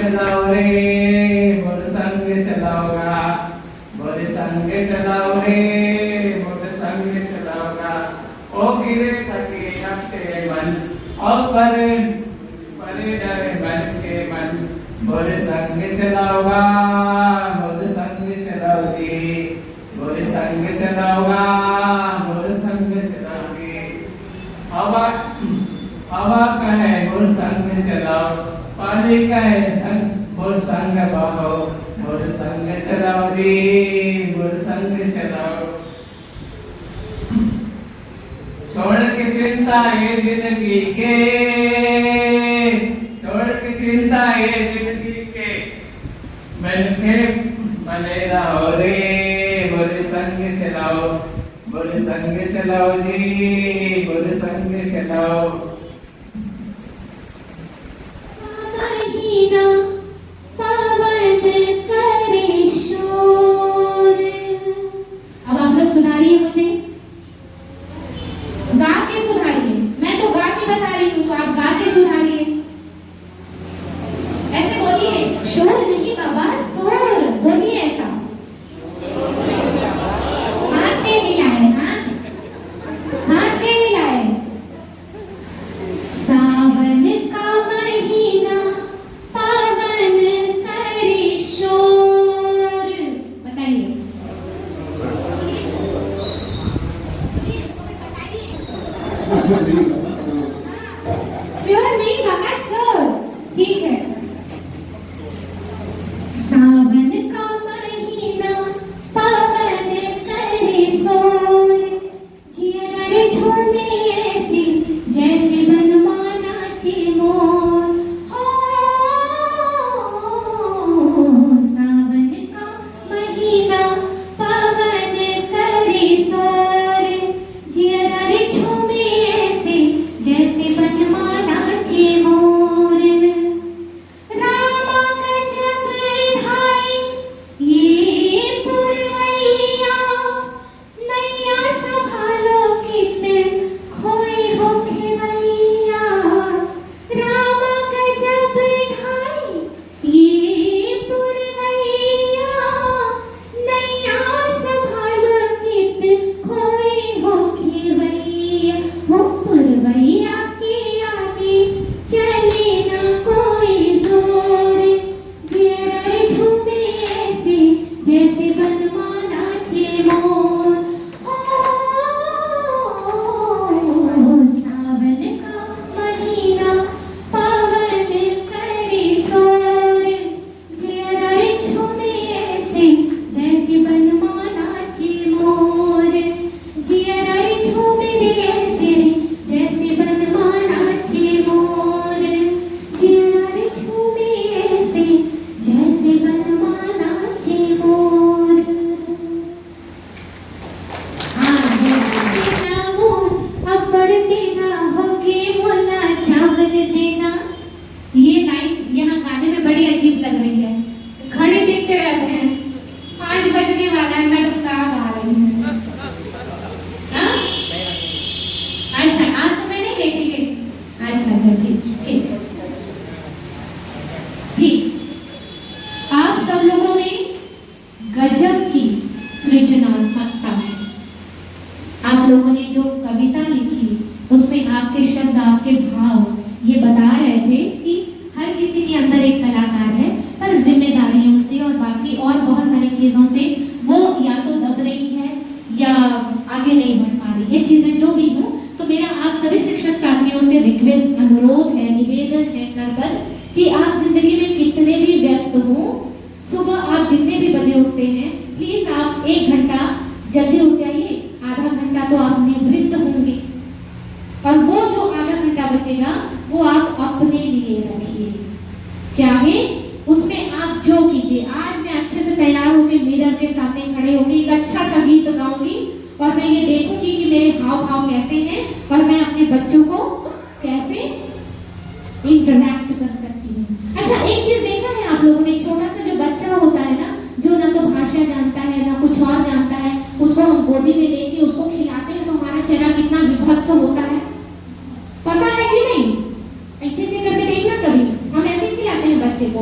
चलाओ रे मोर संग चलाओगा, मोर संग चलाओ रे मोर संग चलाओगा। ओ गिरे थके नक्शे मन और परे डरे मन के मन, मोर संग चलाओगा मोर संग चलाओ जी, मोर संग चलाओगा मोर संग चलाओगे। हवा हवा कहे मोर संग चलाओ, पानी कहे संग मोर संग बहाओ, मोर संग चलाओ जी मोर संग चलाओ। छोड़ के चिंता ये जिंदगी के, छोड़ के चिंता ये जिंदगी के, मिलके बने रहो रे मोर संग चलाओ, मोर संग चलाओ जी मोर संग चलाओ। महीना पवन करे शोर। अब आप लोग सुधारिए, मुझे गा के सुधारिए। मैं तो गा के बता रही हूँ, तो आप गा के सुधारिए। ऐसे बोलिए, शोर नहीं बाबा शोर बोलिए ऐसा। हाथ दे हिलाए, हाथ दे हिलाए। सावन का महीना पवन करे शोर। बताइए शोर नहीं बाबा शोर, ठीक है। सावन का महीना पवन करे शोर, जिया झूमे ऐसी जैसे बनमाना चे मोर। हो सावन का महीना पवन करे शोर, जिया झूमे ऐसे जैसे बनमाना चे मोर। रामा गजब धाई ये पुरवैया, नैया संभालो कितने खोई हो खेवैया। रामा गजब धाई ये पुरवैया, नैया संभालो कितने खोई हो खेवैया। हो पुरवैया के आगे चले ना कोई जोर, जिया झूमे ऐसे जैसे बनमाना चे मोर। हो सावन का महीना पवन करे शोर, जिया झूमे ऐसे जैसे बनमाना चे मोर। जिया झूमे ऐसे जैसे बनमाना चे मोर, जिया झूमे ऐसे जैसे बनमाना चे मोर। देना मोर अब्बड़ देना होके मोला चावल देना। ये लाइन यहाँ गाने में बड़ी अजीब लग रही है। घड़ी देखते रहते हैं, 5 बजने वाला है, मैडम कहाँ गा रही है? हाँ? अच्छा आज तो मैं नहीं देखेंगे। अच्छा ठीक ठीक ठीक। आप सब लोगों में गजब की सृजनात्मकता है। आप लोगों ने जो कविता लिखी उसमें आपके शब्द आपके भाव ये बता रहे थे कि हर किसी के अंदर एक कलाकार है, पर जिम्मेदारियों से और बाकी और बहुत सारी चीजों से वो या तो दब रही है या आगे नहीं बढ़ पा रही है। चीजें जो भी हो, तो मेरा आप सभी शिक्षक साथियों से रिक्वेस्ट, अनुरोध है, निवेदन है करबद्ध कि आप जिंदगी में कितने भी व्यस्त हो, सुबह आप जितने भी बजे उठते हैं, प्लीज आप 1 घंटा जल्दी उठ जाइए। आधा घंटा तो आप निवृत्त होंगे और वो जो आधा घंटा बचेगा वो आप अपने लिए रखिए। चाहे उसमें आप जो कीजिए। आज मैं अच्छे से तैयार होकर मिरर के सामने खड़े होकर एक अच्छा सा गीत गाऊंगी और मैं ये देखूंगी कि मेरे हाव भाव कैसे हैं और मैं अपने बच्चों को कैसे इंटरैक्ट कर सकती हूँ। अच्छा एक चीज देखा है आप लोगों ने, छोटा सा जो बच्चा होता है ना, जो ना तो भाषा जानता है ना कुछ और जानता है, उसको हम गोदी में लेके उसको खिलाते हैं तो हमारा चेहरा कितना विभक्त होता है, पता है कि नहीं? ऐसे ऐसे करके देखना कभी, हम ऐसे खिलाते हैं बच्चे को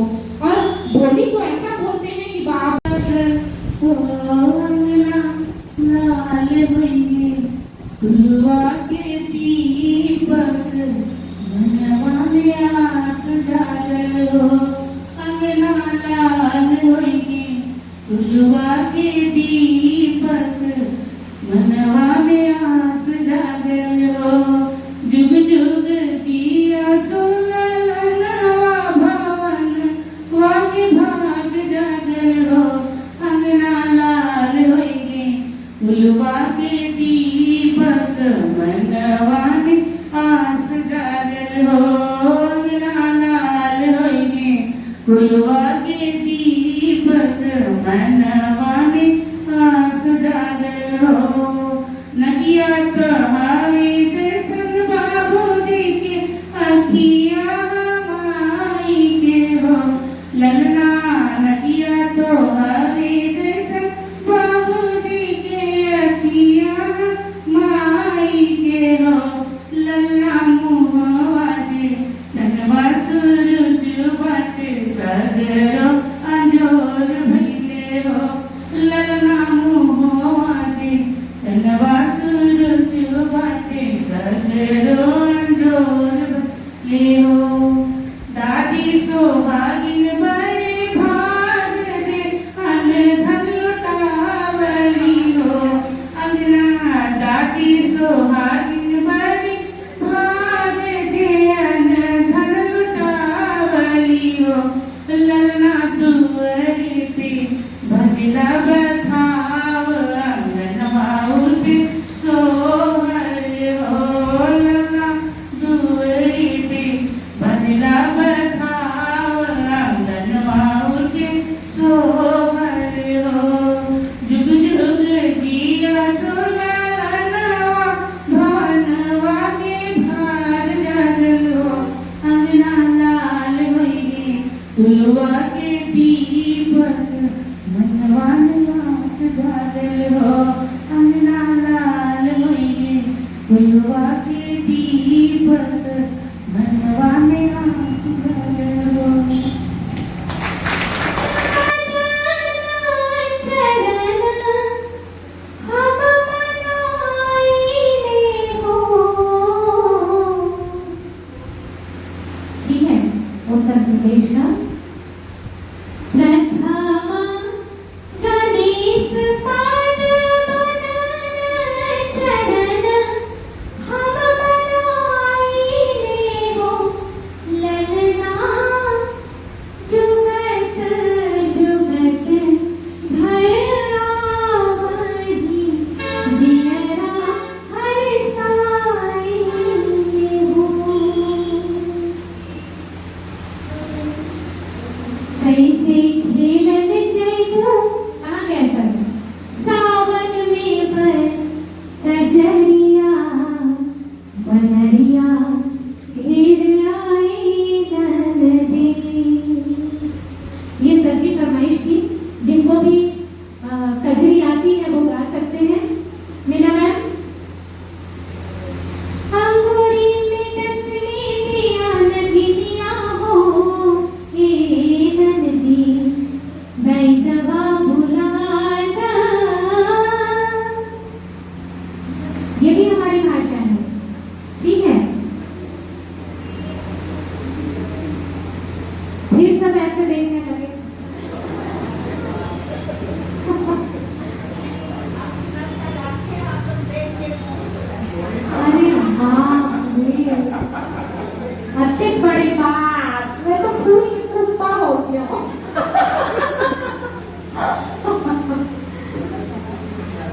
के दीपक मनवा में आस जागल हो। जुग जुग जिया सुललनवा भवन वाके भाग जागल हो। अंगना लाल होइगे फुलवा के दीपक मनवा में आस जागल हो। अंगना लाल होइगे फुलवा के दीपक मनवा में आस जागल हो। नदिया कहावे जैसन बाबूजी के अखिया माई के हो। ललना नदिया तो हवे जैसन बाबूजी के अखिया माई के हो। ललना मुहवा जे चनवा सूरज बाटे सगरो अंजोर भइले हो। ललना मुहवा जे चनवा सूरज बाटे सगरो अंजोर भइले हो। दादी सोहागिन बड़े भाग दे अन धन लुटावली हो। अंगना दादी सोहागिन बड़े भाग दे अन धन लुटावली हो। ललना दुआरे पे भजला बखाव अंगनवा उठे सोहर हो। ललना दुआरे पे भजला बखाव अंगनवा उठे सोहर हो। जुग जुग जिया सुललनवा भवनवा के भार जागल हो। अंगना लाल होइगे फुलवा के दीपक मनवा में आस जागल हो। अंगना लाल होइगे फुलवा के दीपक मनवा में आस जागल हो। ठीक है, उत्तर प्रदेश का प्रथम गणेश पाद चरण हम मनाइले हो। ललना जुगत जुगत घर आवही जियरा हर साइले हो। कैसे खेलन जइबो कहाँ गया सर सावन में पर कजरिया बनरिया घेर आए नंदी। ये सबकी फरमाइश थी। जिनको भी कजरी आती है वो गा सकते हैं। मीना मैम अंगूरी में डसने दिया नदिया हो। हे नदी बैदवा बुलाता। ये भी हमारी भाषा है। ठीक है, फिर सब ऐसे देखने लगे। अरे बाप रे, अति बड़ी बात। मैं तो पूरी कुप्पा हो गया।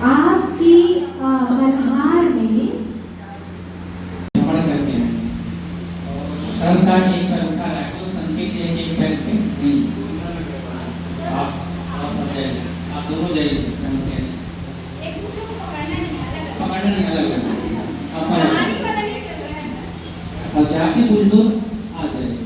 आपकी मल्हार में पढ़ करके कर्मकार एक कर्मकार है तो संकेत एक एक करके नहीं आप सब जाइए, आप दोनों जाइए कर्मकार एक दूसरे को पकड़ना पकड़ना नहीं अलग नहीं अलग है। आप कहानी पता नहीं चल रहा है। अब जाके पूछ दो आ जाइए।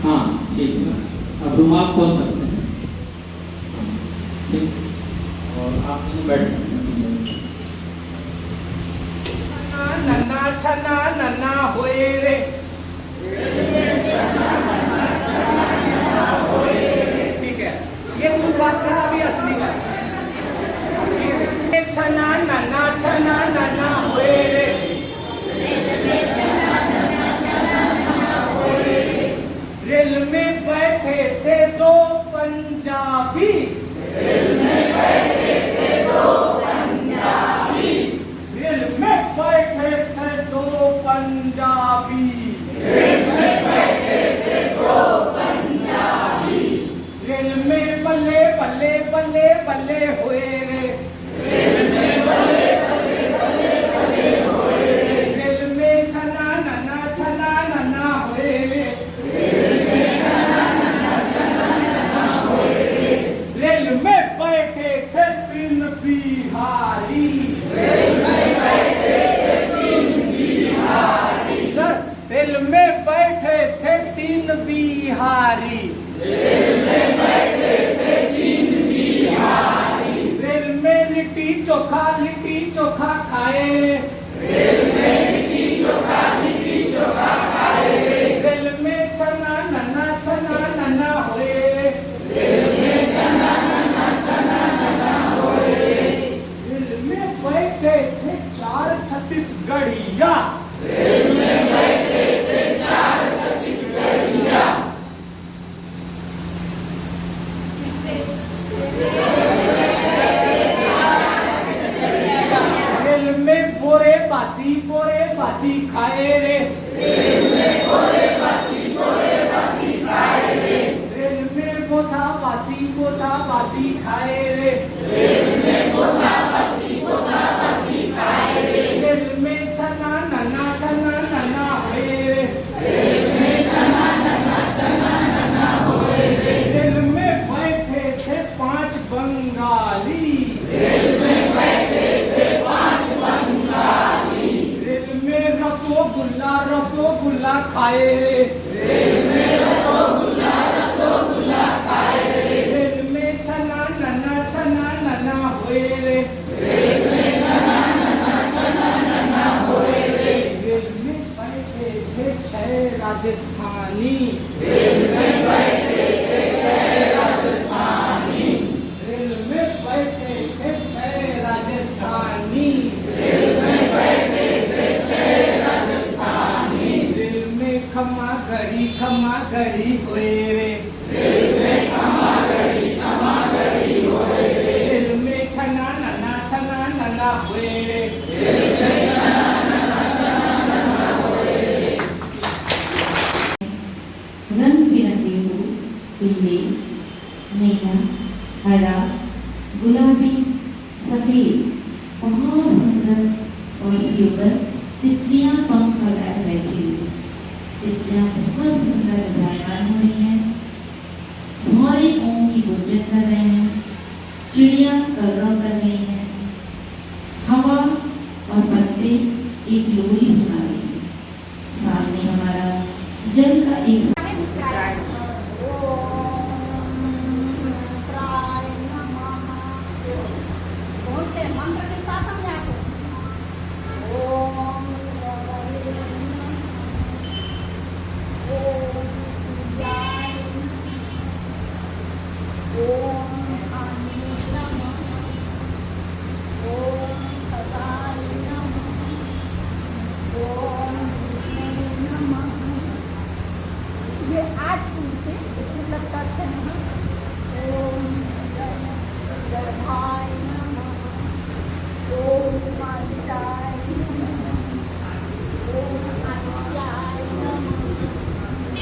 हाँ ठीक है, अब रुमाल खोल सकते हैं। ठीक, और आप बैठ सकते हैं। नन्ना छना नन्ना होए रे, ठीक है, ये दूर बात था, अभी असली बात है। छना नन्ना होए रे, रेल में बैठे थे दो पंजाबी, रेल में बैठे थे दो पंजाबी, रेल में बैठे थे दो पंजाबी, रेल में बैठे थे दो पंजाबी, रेल में बल्ले बल्ले बल्ले बल्ले हुए रे, रेल में बल्ले बल्ले बल्ले बल्ले हुए रे, रेल में छना नन्ना हुए रे, रेल में छना नन्ना हुए रे, रेल में बैठे थे तीन बिहारी, रेल में बैठे थे तीन बिहारी, सर रेल में बैठे थे तीन बिहारी, रेल में बैठे थे तीन बिहारी, रेल में लिट्टी चोखा खाए, रेल में लिट्टी चोखा खाए, रेल में छना नन्ना होए, रेल में छना नन्ना होए, रेल में बैठे थे चार छत्तीसगढ़िया, रेल में बैठे थे चार छत्तीसगढ़िया, रेल में बोरे बासी खाए रे, रेल में बोरे बासी खाए रे, रेल में बोधा बासी खाए रे, रेल में बोधा बासी खाए रे, रेल में छना नन्ना होए रे, रेल में छना नन्ना होए रे, रेल में बैठे थे पांच बंगाली, रेल में बैठे थे पांच बंगाली, रेल में रसोगुल्ला खाए रे, रेल में रसोगुल्ला खाए रे, रेल में छना नन्ना होए रे, रेल में छना नन्ना होए रे, रेल में बैठे थे छह राजस्थानी, रेल में बैठे थे छह राजस्थानी, रेल में बैठे थे छह राजस्थानी, रेल में बैठे थे छह राजस्थानी, रेल में खमा गड़ी होए रे, रेल में खमा गड़ी होए रे, रेल में छना नन्ना होए रे, रेल में छना नन्ना होए रे। रंग बिरंगे फूल, पीले, नीला, हरा, गुलाबी, सफेद, बहुत सुंदर, और उसके ऊपर तितलियां पंख फैलाए बैठी हुई, तितलियां बहुत सुंदर लहराएमान हो रही हैं, भौरे ओम की गुंजन कर रहे हैं, चिड़िया कलरव कर रही हैं, हवा और पत्ते एक लोरी सुना रही हैं, सामने हमारा जल का एक बोलते मंत्र के साथ हम जाते ओम शिवाय ओम आनी नमः ओम सदाय नमः ओम विष्णु नमः। ये 8 फूल से मतलब दर्शन है। ओम गर्भाय नमः ओम आदित्याय नमः ओम आदित्याय नमः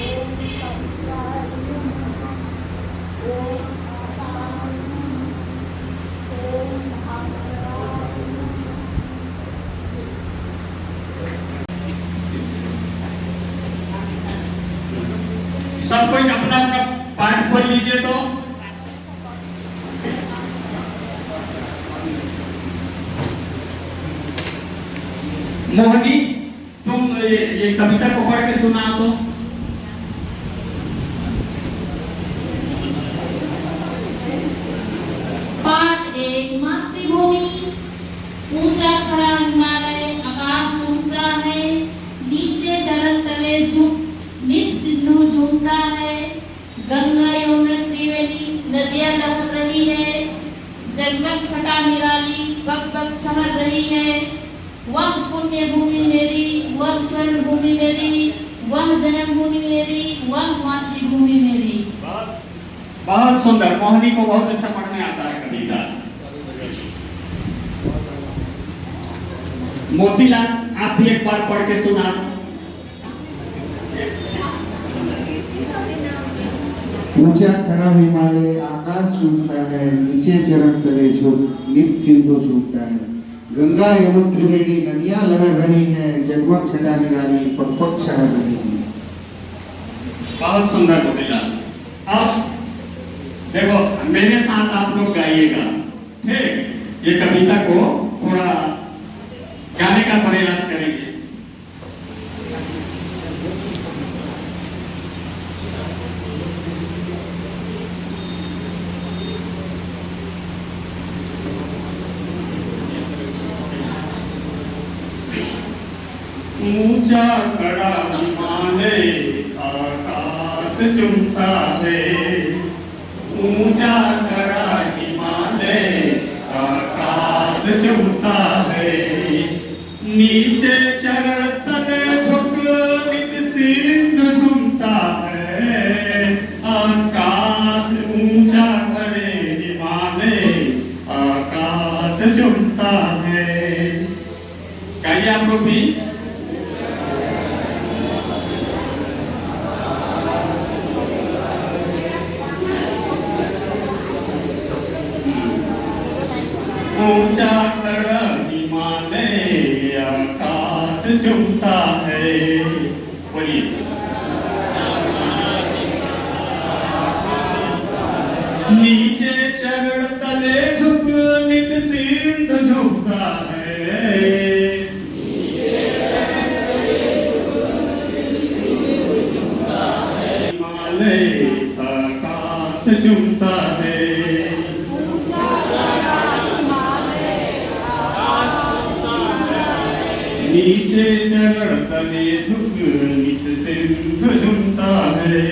ओम सविताय नमः ओम आकाशाय नमः ओम भास्कराय नमः। सब कोई अपना अपना पाठ खोल लीजिए। तो मोहनी, तुम ये कविता को पढ़ के सुना तो। पाठ 1। मातृभूमि। ऊंचा खड़ा हिमालय आकाश झूमता है, नीचे चरण तले नित सिंधु झूमता है, गंगा यमुना त्रिवेणी नदियां लहर रही है, जगमग छटा निराली बक बक चमक रही है। वह पुण्य भूमि मेरी, वह स्वर्ण भूमि मेरी, वह जन्मभूमि मेरी, वह मातृभूमि मेरी। बहुत सुंदर। मोहनी को बहुत अच्छा पढ़ने आता है कविता। मोतीलाल, आप भी एक बार पढ़ के सुना दो। ऊंचा खड़ा हिमालय आकाश झूमता है, नीचे चरण तले झुक नित सिंधु झूमता है, गंगा यमुना त्रिवेणी नदियां लहर रही हैं, जगमग छटा निराली पग पग शहर रही है। बहुत सुंदर मोतीलाल। अब देखो, मेरे साथ आप लोग गाइएगा, ठीक? ये कविता को थोड़ा गाने का प्रयास करेंगे। ऊंचा खड़ा हिमालय आकाश चुमता है, ऊंचा खड़ा हिमालय आकाश चुमता है, नीचे चरण तले झुक नित सिंधु झूमता है, आकाश ऊंचा खड़े हिमालय आकाश चुमता है। गाइए आप लोग भी। ऊंचा खड़ा हिमालय आकाश चुमता है। बोलिए। नीचे चरण तले झुक नित सिंधु झुकता है, हिमालय आकाश चुमता है। नीचे चरण तले झुक नित सिंधु झुमता है,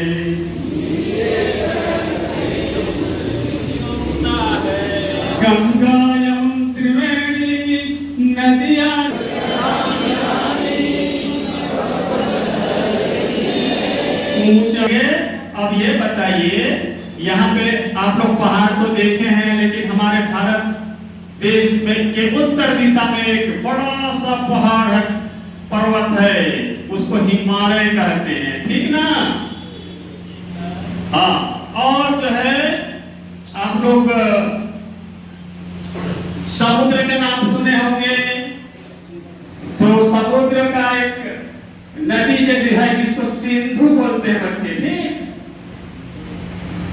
गंगा यमुना त्रिवेणी नदियां। अब ये बताइए, यहाँ पे आप लोग पहाड़ तो देखे हैं, लेकिन हमारे भारत देश में के उत्तर दिशा में एक बड़ा सा पहाड़ है, पर्वत है, उसको हिमालय कहते हैं, ठीक ना? हाँ। और जो है आप लोग समुद्र के नाम सुने होंगे, तो समुद्र का एक नदी जैसी है जिसको सिंधु बोलते हैं बच्चे, ठीक?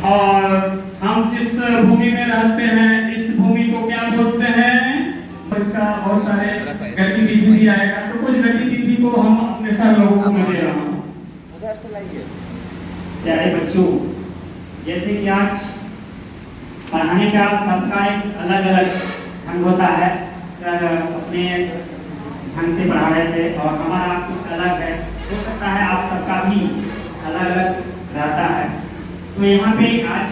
और हम जिस भूमि में रहते हैं, इस भूमि को क्या बोलते हैं? इसका बहुत सारे गतिविधि भी आएगा, तो कुछ गतिविधि को हम अपने साथ लोगों को मैं दे रहा हूँ। उधर से लाइए। प्यारे बच्चों, जैसे कि आज पढ़ाने का सबका एक अलग अलग ढंग होता है, सर अपने ढंग से पढ़ा रहे थे और हमारा कुछ अलग है, हो सकता है आप सबका भी अलग अलग रहता है। तो यहाँ पे आज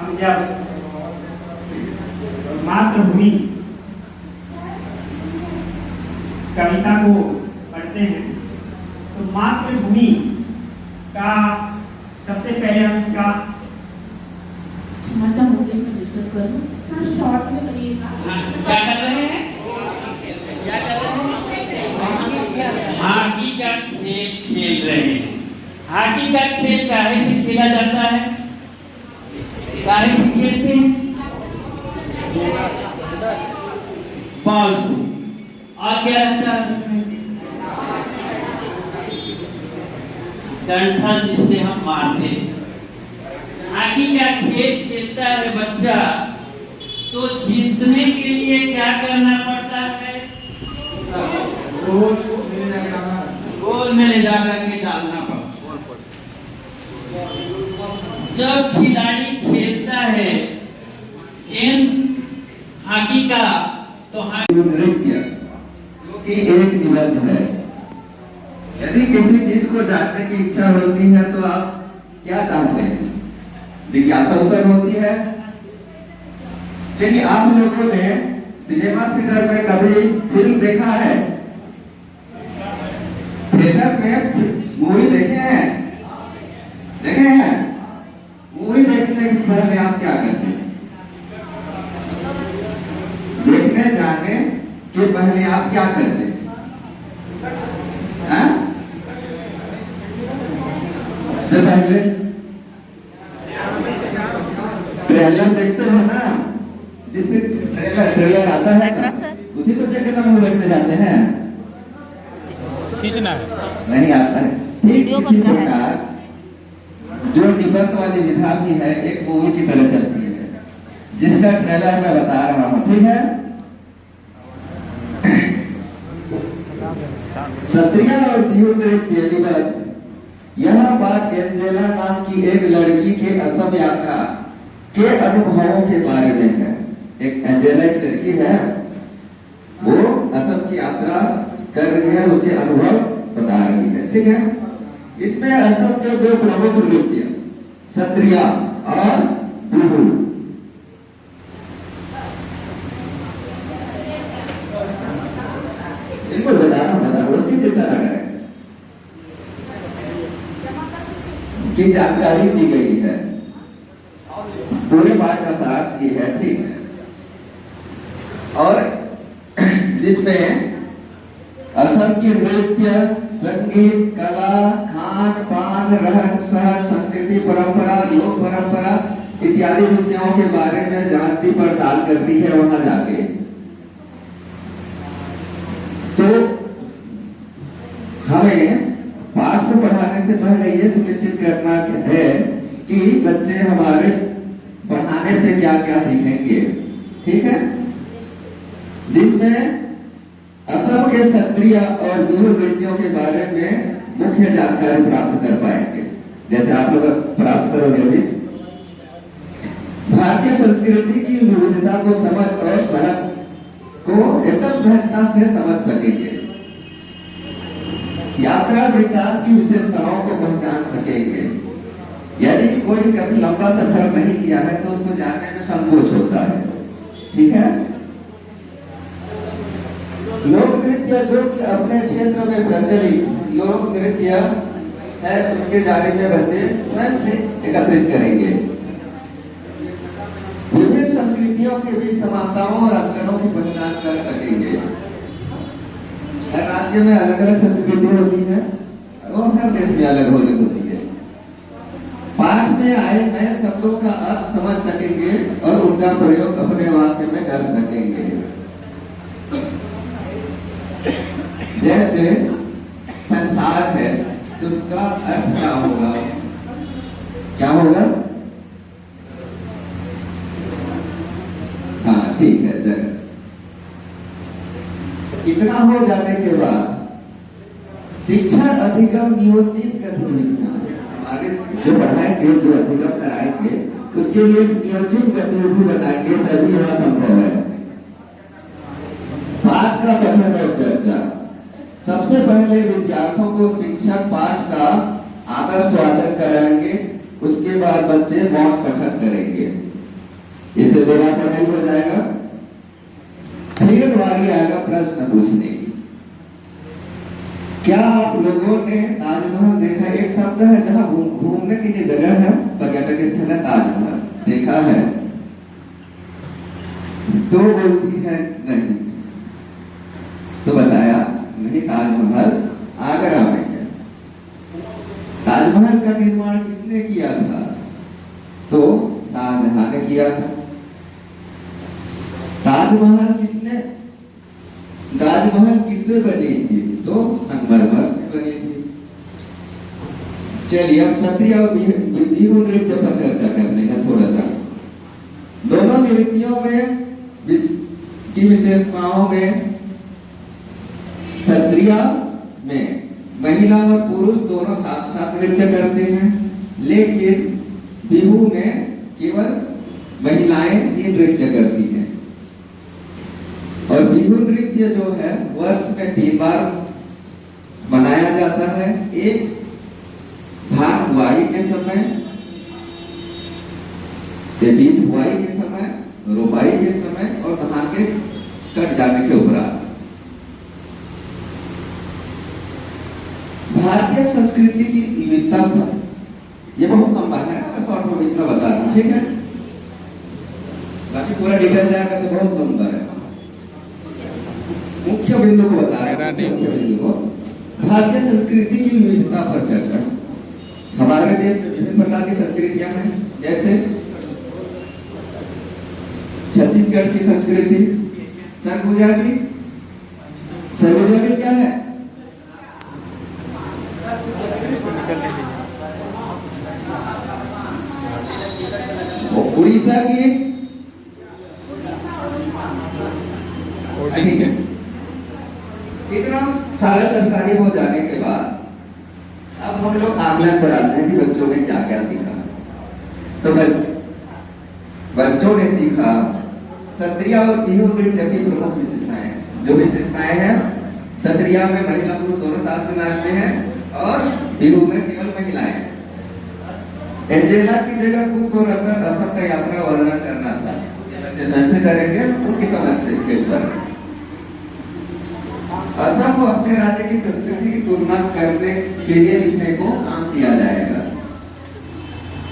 हम जब मातृभूमि कविता को पढ़ते हैं, तो मातृभूमि का सबसे पहले हम इसका समाचार होते हैं, डिस्टर्ब करूं? हाँ, शॉर्ट में करिएगा। क्या कर रहे हैं? क्या कर रहे हैं? हॉकी का खेल खेल रहे हैं। हॉकी का खेल काहे से खेला जाता है? काहे से खेलते हैं? बॉल से। और क्या रहता है उसमें? डंठल जिससे हम मारते हैं। हॉकी का खेल खेलता है बच्चा, तो जीतने के लिए क्या करना पड़ता है? गोल में ले जा करके डालना पड़ता। जब खिलाड़ी खेलता है गेम हॉकी का तो नृत्य की एक निबंध है। यदि किसी चीज को जानने की इच्छा होती है तो आप क्या चाहते हैं? जिज्ञासा उत्पन्न होती है। चलिए, आप लोगों ने सिनेमा थिएटर में कभी फिल्म देखा है? थिएटर में मूवी देखे हैं? देखे हैं? मूवी देखने के पहले आप क्या करते हैं? देखने जाने के पहले आप क्या करते हैं? सबसे पहले ट्रेलर देखते हो ना, जिससे ट्रेलर आता है उसी को देख कर मूवी देखने जाते हैं। खींचना है नहीं आता है। ठीक इसी प्रकार जो निबंध वाली विधा भी है, एक मूवी की तरह चलती है, जिसका ट्रेलर मैं बता रहा हूँ। ठीक है? क्षत्रिय और बिहू नृत्य निबंध। यह बात एंजेला नाम की एक लड़की के असम यात्रा के अनुभवों के बारे में है। एक एंजेला एक लड़की है, वो असम की यात्रा कर रही है, उसके अनुभव बता रही है। ठीक है? इसमें असम के दो प्रमुख नृत्य क्षत्रिय और बिहू, इनको बता उसकी चिंता न करें, की जानकारी दी गई है, पूरे पाठ का सार ये है। ठीक है? और जिसमें असम की नृत्य, संगीत, कला, खान पान, रहन सहन, संस्कृति, परंपरा, लोक परंपरा इत्यादि विषयों के बारे में जानती पड़ताल करती है वहां जाके। तो हमें पाठ को पढ़ाने से पहले ये सुनिश्चित करना है कि बच्चे हमारे पढ़ाने से क्या क्या सीखेंगे। ठीक है? जिसमें असम के क्षत्रिय और बिहू नृत्यों के बारे में मुख्य जानकारी प्राप्त कर पाएंगे, जैसे आप लोग प्राप्त करोगे अभी। भारतीय संस्कृति की विविधता को समझ और सड़क को एकदम सहजता से समझ सकेंगे। यात्रा वृत्तांत की विशेषताओं को पहचान सकेंगे। यदि कोई कभी लंबा सफर नहीं किया है तो उसको जानने में संकोच होता है। ठीक है? लोक नृत्य जो कि अपने क्षेत्र में प्रचलित लोक नृत्य है, उसके बारे में बच्चे स्वयं से एकत्रित करेंगे। विभिन्न संस्कृतियों के बीच समानताओं और अंतरों की पहचान कर सकेंगे। हर राज्य में अलग अलग संस्कृति होती है और हर देश में अलग अलग होती है। पाठ में आए नए शब्दों का अर्थ समझ सकेंगे और उनका प्रयोग अपने वाक्य में कर सकेंगे। जैसे संसार है तो उसका अर्थ क्या होगा? क्या होगा? हाँ, ठीक है। जगह इतना हो जाने के बाद शिक्षण अधिगम नियोजित गतिविधियां हमारे जो पढ़ाएंगे, जो अधिगम कराएंगे, उसके लिए नियोजित गतिविधि बनाएंगे, तभी यह संभव है। पाठ का पठन और चर्चा। सबसे पहले विद्यार्थियों को शिक्षक पाठ का आदर स्वागत कराएंगे, उसके बाद बच्चे मौन पठन करेंगे। इससे मेरा पढ़ाई हो जाएगा। फिर बारी आएगा प्रश्न पूछने की। क्या आप लोगों ने ताजमहल देखा? एक शब्द है जहां घूमने की जो जगह है, पर्यटक स्थल है, ताजमहल देखा है? तो बोलती है नहीं, तो बताया नहीं, ताजमहल आगरा में है। ताजमहल का निर्माण किसने किया था? तो शाहजहां ने किया था। ताजमहल किससे बनी थी? तो संगमरमर से बनी थी। चलिए अब क्षत्रिय और बिहू नृत्य पर चर्चा करने का थोड़ा सा। दोनों नृत्यों में की विशेषताओं में क्षत्रिय सत्रिया में महिला और पुरुष दोनों साथ साथ नृत्य करते हैं, लेकिन बिहू में केवल महिलाएं ही नृत्य करती हैं। और बिहू नृत्य जो है वर्ष में 3 बार मनाया जाता है। एक धान बुआई के समय, बीज बुआई के समय, रोपाई के समय और धान के कट जाने के उपरांत। भारतीय संस्कृति की विविधता पर, ये बहुत लंबा है ना, मैं शॉर्ट में इतना बता रहा हूँ, ठीक है, बाकी पूरा डिटेल जाएगा तो बहुत लंबा है। मुख्य बिंदु को बता रहा हूँ, मुख्य बिंदु को। भारतीय संस्कृति की विविधता पर चर्चा। हमारे देश में विभिन्न प्रकार की संस्कृतियां हैं, जैसे छत्तीसगढ़ की संस्कृति, सरगुजा की। सरगुजा की क्या है? उड़ीसा की इतना सारा जानकारी हो जाने के बाद अब हम लोग आकलन पर आते हैं कि बच्चों ने क्या क्या सीखा। तो बच्चों ने सीखा सत्रिया और बिहू नृत्य की प्रमुख विशेषताएं। जो विशेषताएं हैं, सत्रिया में महिला पुरुष दोनों साथ में नाचते हैं और बिहू में केवल महिलाएं। एंजेला की जगह खुद को रखकर असम का यात्रा वर्णन करना था। बच्चे ढंग से करेंगे, उनकी समझ से खेल कर। असम को अपने राज्य की संस्कृति की तुलना करने के लिए लिखने को काम किया जाएगा।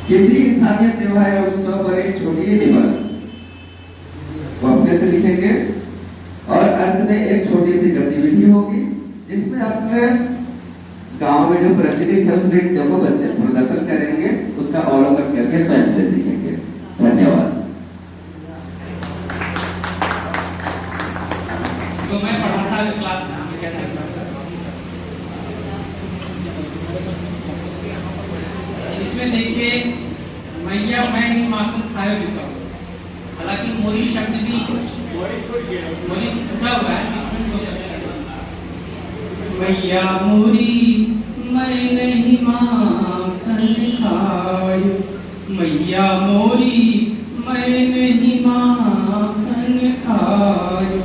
किसी स्थानीय त्योहार या उत्सव पर एक छोटी निबंध वो अपने से लिखेंगे और अंत में एक छोटी सी गतिविधि होगी जिसमें अपने गांव में जो प्रचलित है उस नृत्य को बच्चे प्रदर्शन करेंगे, उसका अवलोकन करके स्वयं से सीखेंगे। धन्यवाद। तो मैं पढ़ा था क्लास में, कैसे इसमें देखिए, मैया मैं ही माखन खाए लिखा हुआ। हालांकि मोरी शब्द भी मोरी पूछा हुआ है, मैया मोरी मैं नहीं माखन खायो, मैया मोरी मैं नहीं माखन खायो।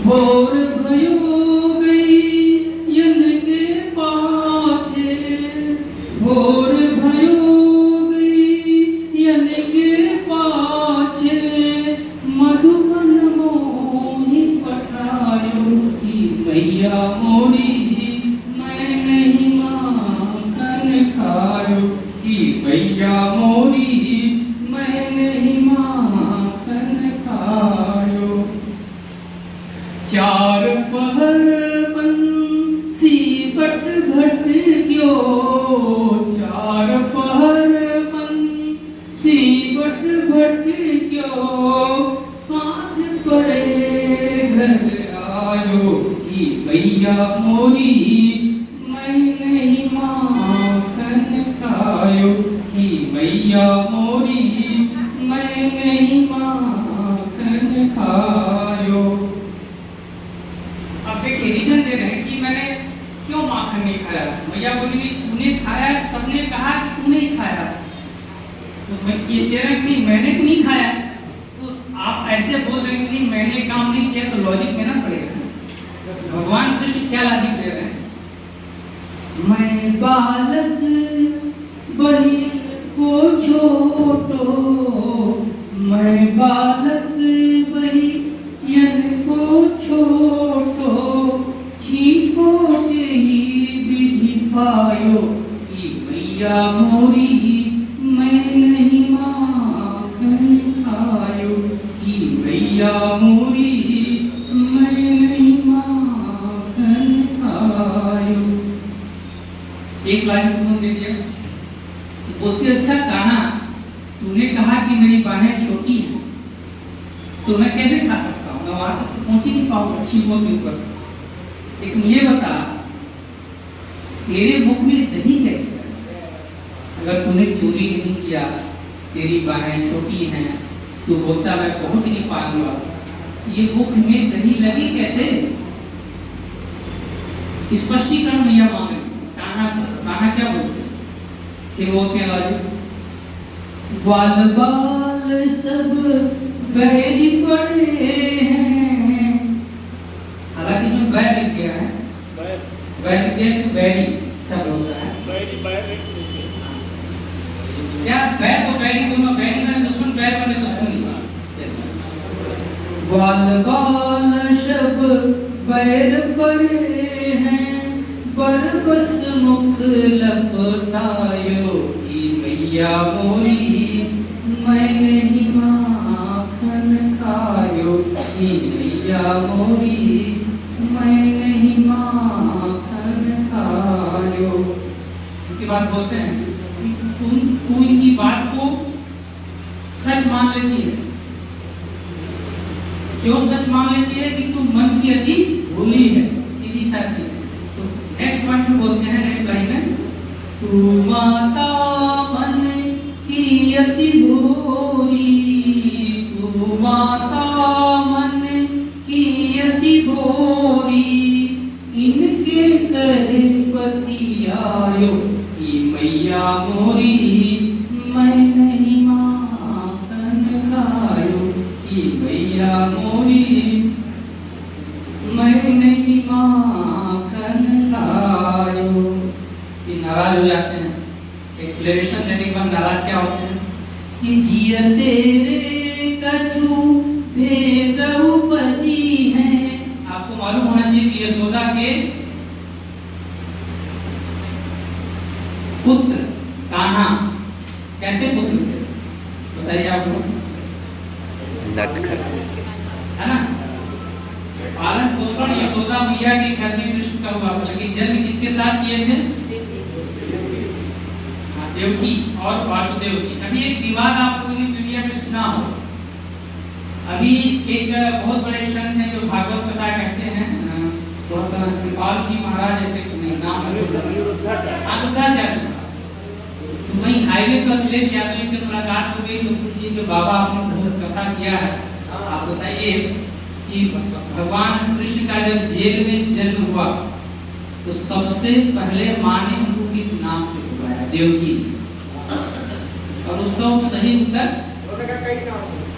भोर भयो गई यन के पाछे, भोर भयो गई यन के पाछे, मधुबन मोहि पठायो की मैया मोरी मैं नहीं माखन खायो, की मैया मोरी मैं नहीं माखन खायो। चार पहर बंसी बट घट क्यों, चार पहर बंसी बट घट क्यों, साथ परे घर आयो की मैया मोरी मैं नहीं माखन खायो, की मैया मोरी मैं नहीं माखन खायो। अब देखिए रीजन दे रहे हैं कि मैंने क्यों माखन नहीं खाया। मैया बोली तूने खाया, सबने कहा कि तूने ही खाया, तो मैं ये कह रहा कि मैंने तो नहीं खाया। तो आप ऐसे बोल रहे हैं कि मैंने काम नहीं किया, तो लॉजिक देना पड़ेगा। भगवान कृष्ण क्या लॉजिक दे रहे हैं? मैं बालक बही को छोटो, मैं बालक बही यन को छोटो, छीको के ही विधि पायो की मैया मोरी मैं नहीं माखन खायो, की मैया मोरी मैं नहीं माखन खायो। एक लाइन तुमने दे दिया, बोलती अच्छा कहा, तूने कहा कि मेरी बाहें छोटी हैं तो मैं कैसे खा सकता हूँ, मैं वहां तक पहुंच ही नहीं पाऊंगा शिवों के ऊपर। लेकिन ये बता, तेरे मुख में दही कैसे है? अगर तूने चोरी नहीं किया, तेरी बाहें छोटी हैं, तू बोलता मैं पहुंच नहीं पाऊंगा, ये मुख में दही लगी कैसे? स्पष्टीकरण भैया मांग रहे कान्हा से, कान्हा क्या बोलते हैं? फिर बोलते हैं राजू, बाल बाल सब बैरी पड़े हैं। हालांकि जो बैर लिख गया है, बैर लिख गया तो बैरी सब होता है। क्या बैर और बैरी दोनों, बैरी में दुश्मन, बैर वाले दुश्मन। बाल बाल सब बैर पड़े हैं, बरबस मुख लपटायो की मैया मोरी, मैं नहीं माखन खायो की मैया मोरी, मैं नहीं माखन खायो। इसके बाद बोलते हैं तू इनकी बात को सच मान लेती है। क्यों सच मान लेती है? कि तू मन की अति भूली है, सीधी साधी है। तो नेक्स्ट पॉइंट में बोलते हैं, नेक्स्ट लाइन में, तू माता मन की अति भोरी, तू माता मन की अति भोरी, इनके करे पति आयो की मैया मोरी, मैं नहीं माखन खायो की मैया मोरी, मैं नहीं माखन खायो। ये नाराज हो जाते हैं। एक्सप्लेनेशन देने के बाद नाराज क्या होते हैं? कि जिया तेरे कछु भेद उपजी हैं। आपको मालूम होना चाहिए कि यशोदा के पुत्र कान्हा कैसे पुत्र थे, बताइए आप लोग। है ना? पालन पोषण यशोदा मैया के घर में कृष्ण का हुआ था, लेकिन जन्म किसके साथ किए थे? देवकी और वासुदेव की। अभी एक विवाद आप लोगों ने दुनिया में सुना हो। अभी एक बहुत बड़े संत हैं जो भागवत कथा कहते हैं, थोड़ा सा कृपाल जी महाराज जैसे नाम है, तो वहीं हाईवे पर अखिलेश यादव से मुलाकात हो गई। तो ये जो बाबा आपने कथा किया है, आप बताइए कि भगवान कृष्ण का जब जेल में जन्म हुआ तो सबसे पहले माँ ने उनको किस नाम से बुलाया? देवकी। और उसका सही उत्तर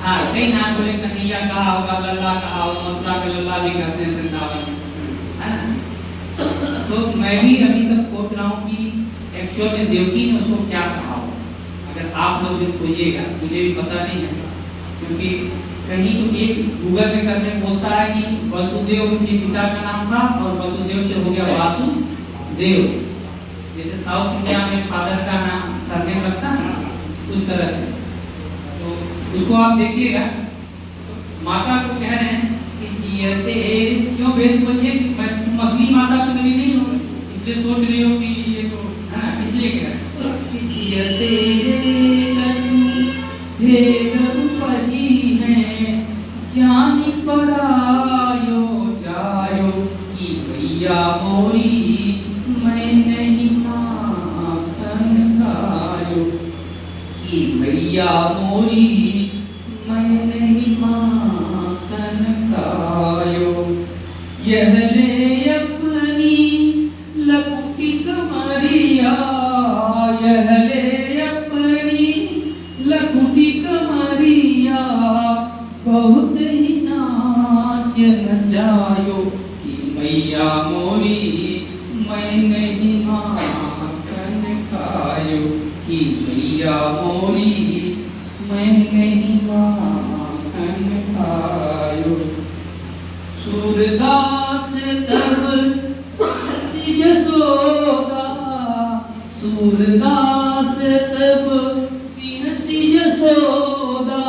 हाँ कई नाम बोले, कन्हैया कहा होगा, लल्ला कहा होगा, मथुरा का लल्ला भी कहते हैं वृंदावन, है ना? तो मैं भी अभी तक सोच रहा हूँ कि एक्चुअल में देवकी ने उसको क्या कहा हो। अगर आप लोग खोजिएगा, मुझे भी पता नहीं है, क्योंकि कहीं तो एक गूगल में करने बोलता है कि वसुदेव उनके पिता का नाम था और वसुदेव से हो गया वासुदेव। जैसे साउथ इंडिया में फादर का नाम सरनेम रखता है ना, उस तरह से। तो उसको आप देखिएगा, माता को कह रहे हैं कि जियते क्यों भेद बचे, मैं असली माता तो मेरी नहीं हूँ, इसलिए सोच रही हो कि ये तो है ना, इसलिए कह रहे हैं कि जियते भेद उपजी हैं, जानी परायो जायो की भैया मोरी, मैं नहीं माखन खायो की भैया मोरी, मैं नहीं माखन खायो। यह ले अपनी लकुटी कमरिया, यह ले अपनी लकुटी कमरिया, बहुत ही नाच नचायो कि मैया मोरी, मैं नहीं माखन खायो कि मैया मोरी, मैं नहीं माखन खायो। सूरदास तब जसोदा, सूरदास तब जसोदा,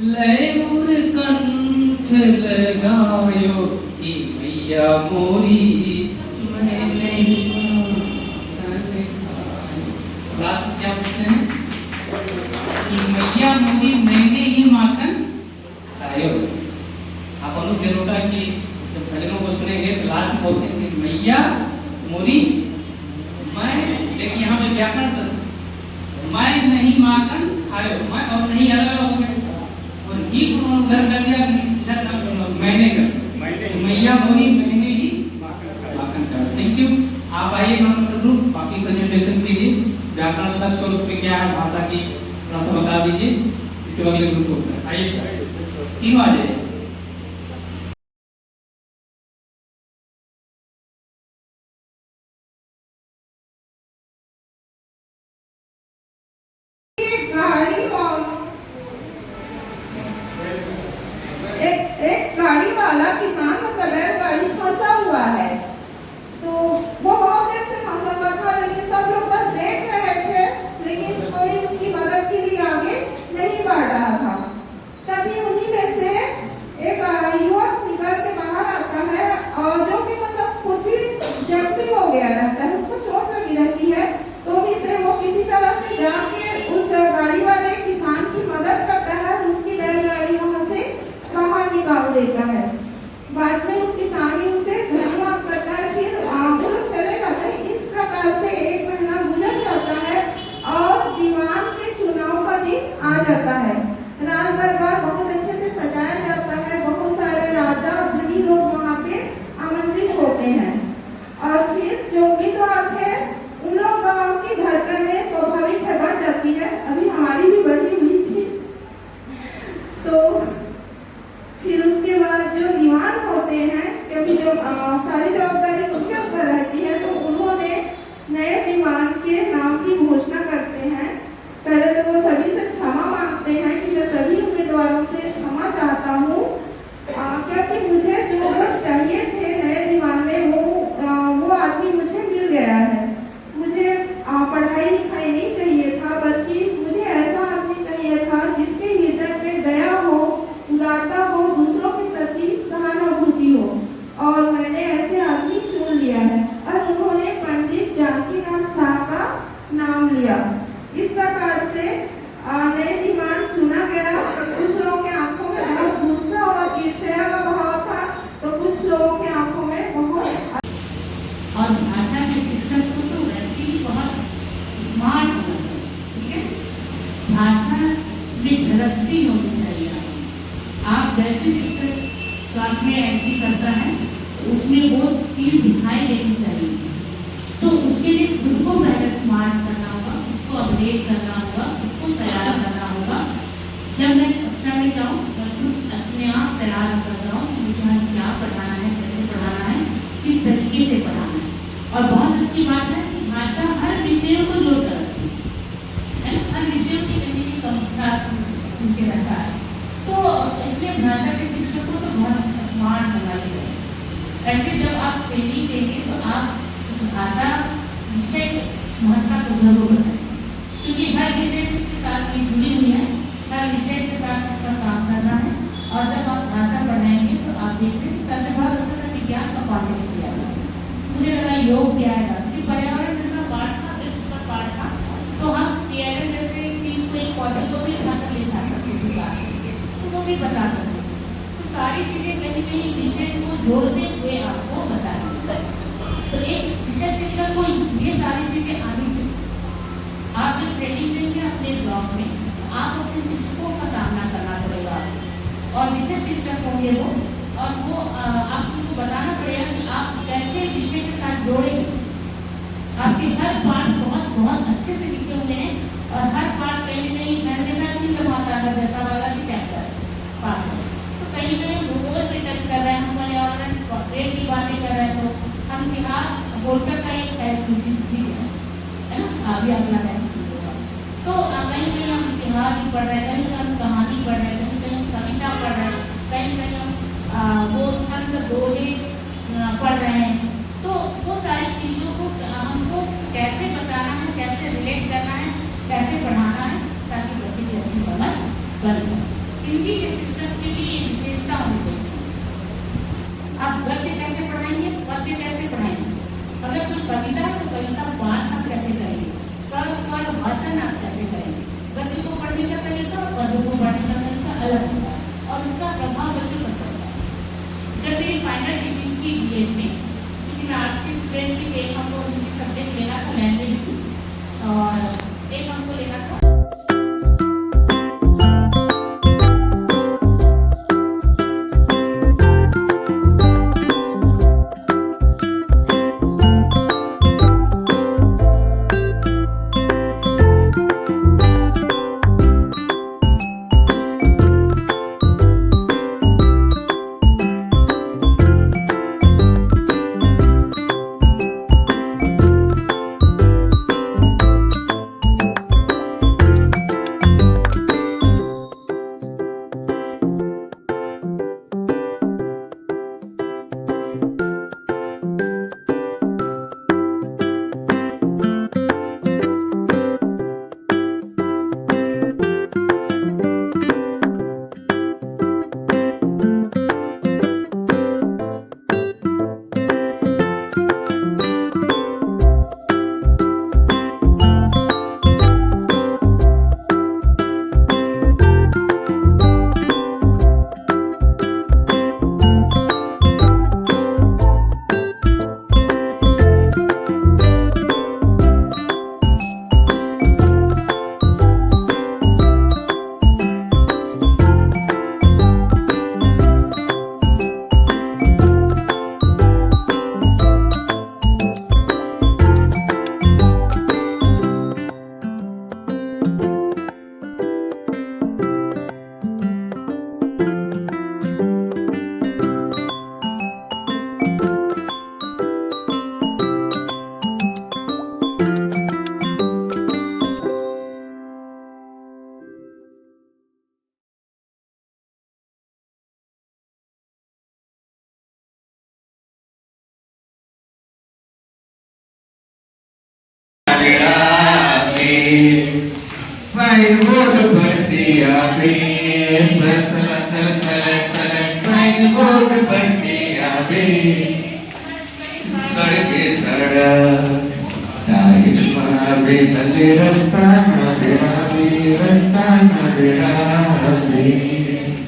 लय मुर कंठ लगायो कि मैया मोरी, मैं नहीं माखन खायो। लास्ट क्या पूछते हैं कि मैया मोरी, मैंने ही माखन खायो। आप लोग जरूर है कि जब भजनों को सुनेंगे तो लास्ट में बोलते हैं कि मैया मोरी मैं, लेकिन यहाँ पे व्याकरण मैं नहीं माखन खायो, मैं और नहीं अलग हो गए, और ही को उधर कर दिया, मैंने कर मैया मोरी मैंने ही माखन खायो। आइए हम लोग बाकी प्रेजेंटेशन कीजिए, व्याकरण तत्व और उसमें क्या है भाषा की थोड़ा सा बता दीजिए, इसके बाद अगले ग्रुप को होता है। आइए सर, तीनों आ जाइए। एक गाड़ी वाला किसान मतलब है गाड़ी फंसा हुआ है, तो वो बहुत देर से फंसा हुआ था, लेकिन सब लोग बस देख रहे थे, लेकिन कोई उसकी मदद के लिए आगे नहीं बढ़ रहा था। तभी उन्हीं में से एक युवक निकल के बाहर आता है और जो कि मतलब खुद भी जख्मी हो गया रहता है, उसको चोट लगी रहती है, तो भी से वो किसी तरह से जाके उस गाड़ी वाले किसान की मदद करता है, उसकी बैलगाड़ी वहां से बाहर निकाल देता है। बाद में उस किसान उसे धन्यवाद करता है, फिर वो लोग चले जाते हैं। इस प्रकार से 1 महीना गुजर जाता है और दीवान के चुनाव का दिन आ जाता है। राज दरबार बहुत अच्छे से सजाया जाता है, बहुत सारे राजा धनी लोग वहाँ पे आमंत्रित होते हैं। और फिर जो उम्मीदवार थे उन लोग की धड़कनें स्वाभाविक है बढ़ जाती है, अभी हमारी भी बढ़ी हुई थी। तो फिर उसके बाद जो दीवान होते हैं, क्योंकि जो सारी जवाबदारी उनके ऊपर रहती है, तो उन्होंने नए दीवान के नाम की घोषणा करते हैं। पहले तो वो सभी से क्षमा मांगते हैं कि मैं सभी उम्मीदवारों से क्षमा चाहता हूँ, क्योंकि मुझे जो वोट चाहिए थे नए दीवान में वो आदमी मुझे मिल गया है। मुझे पढ़ाई लिखाई नहीं चाहिए था, बल्कि मुझे ऐसा आदमी चाहिए था जिसके हृदय में दया हो, उदारता हो, दूसरों के प्रति सहानुभूति हो, और मैंने ऐसे आदमी चुन लिया है। और उन्होंने पंडित जानकीनाथ शाह का नाम लिया। इस प्रकार से नए दीवान चुना गया। कुछ लोगों के आंखों में बहुत गुस्सा और ईर्ष्या का भाव था, तो कुछ लोगों के आंखों में बहुत। और भाषा के शिक्षक को तो वैसे ही बहुत स्मार्ट होना चाहिए, ठीक है। भाषा में झलकती होनी चाहिए। आप जैसे शिक्षक क्लास में एंट्री करता है तो उसमें वो चीज दिखाई देनी चाहिए, तो उसके लिए खुद को पहले स्मार्ट करना होगा, उसको अपडेट करना होगा, उसको तैयार करना होगा। जब मैं कक्षा में जाऊँ मैं खुद अपने आप तैयार कर रहा हूँ, मुझे आज क्या पढ़ाना है, कैसे पढ़ाना है, किस तरीके से पढ़ाना है। और बहुत अच्छी बात है कि भाषा हर विषयों को जोड़कर रखती है, हर विषयों की कहीं भी कमता उनके रहता है। तो इसलिए भाषा के शिक्षक को तो बहुत स्मार्ट होना चाहिए। ऐसे जब आप ट्रेनिंग देंगे तो आप उस भाषा विषय महत्ता को जरूर बताएं, क्योंकि हर विषय के साथ भी जुड़ी हुई है, हर विषय के साथ उसका काम करना है। और जब आप भाषा पढ़ाएंगे तो आप देखते हैं सबसे बहुत अच्छा विज्ञान का कॉन्टेक्ट किया है, मुझे लगा योग भी आएगा, क्योंकि पर्यावरण जैसा पाठ था, प्रिंसिपल पाठ था, तो हम TLM जैसे चीज को एक पौधे को भी शामिल ले जा सकते थे, तो वो भी बता सकते थे। तो सारी चीजें कहीं कहीं विषय को जोड़ते हुए आपको बताएंगे। तो एक विषय शिक्षक को ये सारी चीजें आनी चाहिए। आप जब ट्रेनिंग देंगे अपने ब्लॉक में, आप अपने शिक्षकों का सामना करना पड़ेगा, और विषय शिक्षक होंगे वो, और वो आपको बताना पड़ेगा कि आप कैसे विषय के साथ जोड़ेंगे। आपके हर पाठ बहुत बहुत अच्छे से लिखे हुए हैं, और हर पाठ कहीं ना कहीं नंदना की भाषा जैसा वाला भी चैप्टर पाठ है, तो कहीं ना कहीं भूगोल पे टच कर रहे हैं, हम पर्यावरण पेड़ की बातें कर रहे हैं, तो हम इतिहास बोलकर का एक टेस्ट है ना, अभी अगला टेस्ट होगा। तो कहीं कहीं हम इतिहास भी पढ़ रहे हैं, कहीं हम कहानी पढ़ रहे हैं, कहीं कहीं कविता पढ़ रहे हैं, कहीं कहीं हम वो छंद दोहे पढ़ रहे हैं। तो वो सारी चीज़ों को हमको कैसे बताना है, कैसे रिलेट करना है, कैसे पढ़ाना है, ताकि बच्चे की अच्छी समझ बन जाए। हिंदी के शिक्षक की भी विशेषता होनी चाहिए। आप गद्य कैसे पढ़ाएंगे, पद्य कैसे पढ़ाएंगे, अगर कोई कविता है तो कविता पाठ आप कैसे करेंगे, स्वर वाचन आप कैसे करेंगे। गद्य को पढ़ने का तरीका और पद्य को पढ़ने का तरीका अलग होगा, और इसका प्रभाव बच्चों पर पड़ता है। जब मेरी फाइनल टीचिंग की BEd में, क्योंकि मैं आर्ट्स की स्टूडेंट थी, एक हमको हिंदी सब्जेक्ट लेना था लैंग्वेज, और एक हमको लेना था नगरा में साइन बोर्ड पर दिया बे साइन बोर्ड पर दिया बे सड़के सड़क टाइट मारे तले रास्ता नगरा में